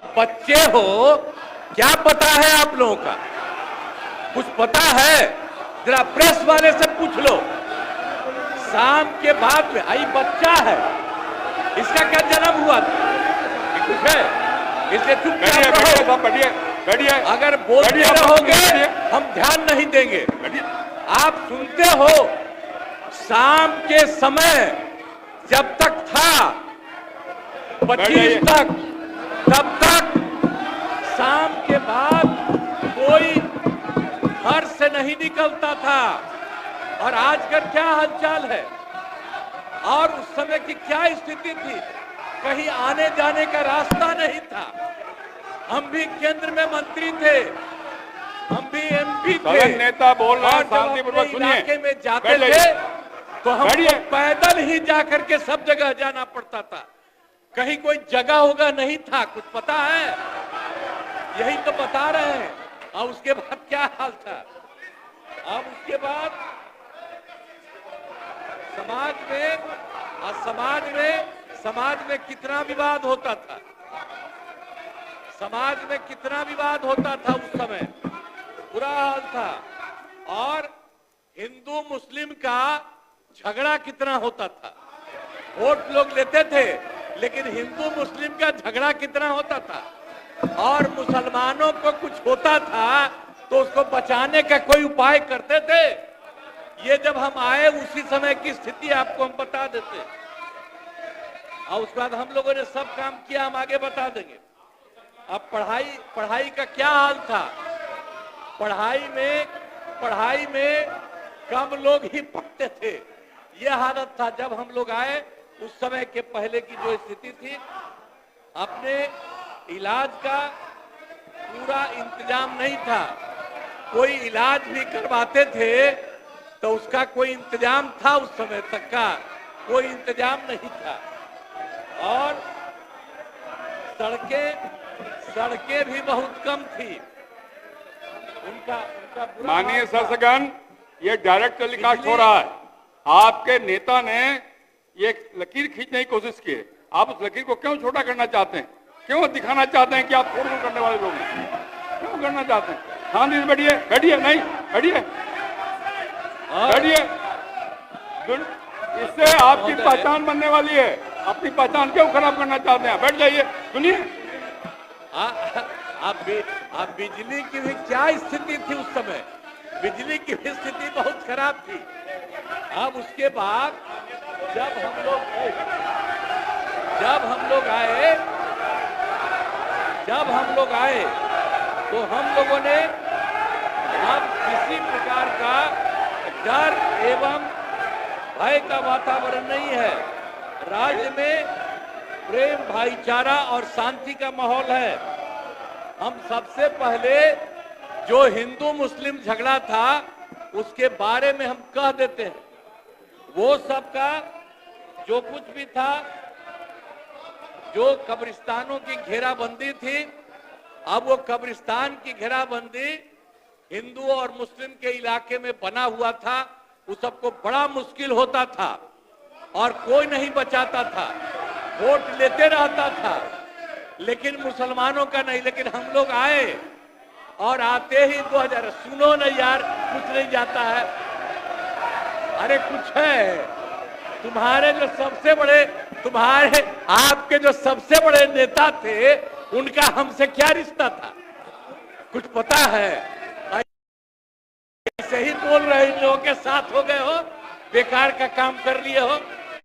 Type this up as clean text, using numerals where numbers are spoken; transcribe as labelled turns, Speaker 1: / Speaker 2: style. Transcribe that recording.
Speaker 1: बच्चे हो, क्या पता है आप लोगों का? कुछ पता है? जरा प्रेस वाले से पूछ लो। शाम के बाद में आई बच्चा है, इसका क्या जन्म हुआ था? कुछ है? इसलिए चुपचाप रहो।
Speaker 2: बैठिए।
Speaker 1: अगर बोलते रहोगे हम ध्यान नहीं देंगे। आप सुनते हो, शाम के समय जब तक था 25 तक, तब तक शाम के बाद कोई घर से नहीं निकलता था। और आजकल क्या हालचाल है और उस समय की क्या स्थिति थी? कहीं आने जाने का रास्ता नहीं था। हम भी केंद्र में मंत्री थे, हम भी एमपी थे।
Speaker 2: नेता बोल रहे हैं, शांतिपूर्वक सुनिए।
Speaker 1: इलाके में जाते थे तो हमको पैदल ही जाकर के सब जगह जाना पड़ता था। कहीं कोई जगह होगा नहीं था। कुछ पता है? यही तो बता रहे हैं। और उसके बाद क्या हाल था? अब उसके बाद समाज में कितना विवाद होता था। समाज में कितना विवाद होता था उस समय, बुरा हाल था। और हिंदू मुस्लिम का झगड़ा कितना होता था। वोट लोग लेते थे, लेकिन हिंदू मुस्लिम का झगड़ा कितना होता था। और मुसलमानों को कुछ होता था तो उसको बचाने का कोई उपाय करते थे। ये जब हम आए उसी समय की स्थिति आपको हम बता देते, और उसके बाद हम लोगों ने सब काम किया, हम आगे बता देंगे। अब पढ़ाई का क्या हाल था? पढ़ाई में कम लोग ही पढ़ते थे। यह हालत था जब हम लोग आए। उस समय के पहले की जो स्थिति थी, अपने इलाज का पूरा इंतजाम नहीं था। कोई इलाज भी करवाते थे तो उसका कोई इंतजाम था? उस समय तक का कोई इंतजाम नहीं था। और सड़कें भी बहुत कम थी। उनका
Speaker 2: माननीय शासकगण, ये डायरेक्ट टेलीकास्ट हो रहा है। आपके नेता ने ये लकीर खींचने की कोशिश की है। आप उस लकीर को क्यों छोटा करना चाहते हैं? क्यों दिखाना चाहते हैं कि आप फोड़ करने वाले लोग हैं? क्यों करना चाहते हैं? शांति से बैठिए। नहीं, बैठिए। इससे आपकी पहचान बनने वाली है। अपनी पहचान क्यों खराब करना चाहते हैं? बैठ जाइए, सुनिए।
Speaker 1: आप बिजली की भी क्या स्थिति थी उस समय? बिजली की भी स्थिति बहुत खराब थी। अब उसके बाद जब हम लोग आए तो हम लोगों ने अब किसी प्रकार का डर एवं भय का वातावरण नहीं है। राज्य में प्रेम, भाईचारा और शांति का माहौल है। हम सबसे पहले जो हिंदू मुस्लिम झगड़ा था उसके बारे में हम कह देते हैं। वो सबका जो कुछ भी था, जो कब्रिस्तानों की घेराबंदी थी, अब वो कब्रिस्तान की घेराबंदी हिंदू और मुस्लिम के इलाके में बना हुआ था। उस सबको बड़ा मुश्किल होता था और कोई नहीं बचाता था। वोट लेते रहता था, लेकिन मुसलमानों का नहीं। लेकिन हम लोग आए और आते ही 2000, सुनो ना यार, कुछ नहीं जाता है। अरे कुछ है। आपके जो सबसे बड़े नेता थे, उनका हमसे क्या रिश्ता था? कुछ पता है? ऐसे ही बोल रहे, इन लोगों के साथ हो गए हो, बेकार का काम कर लिए हो।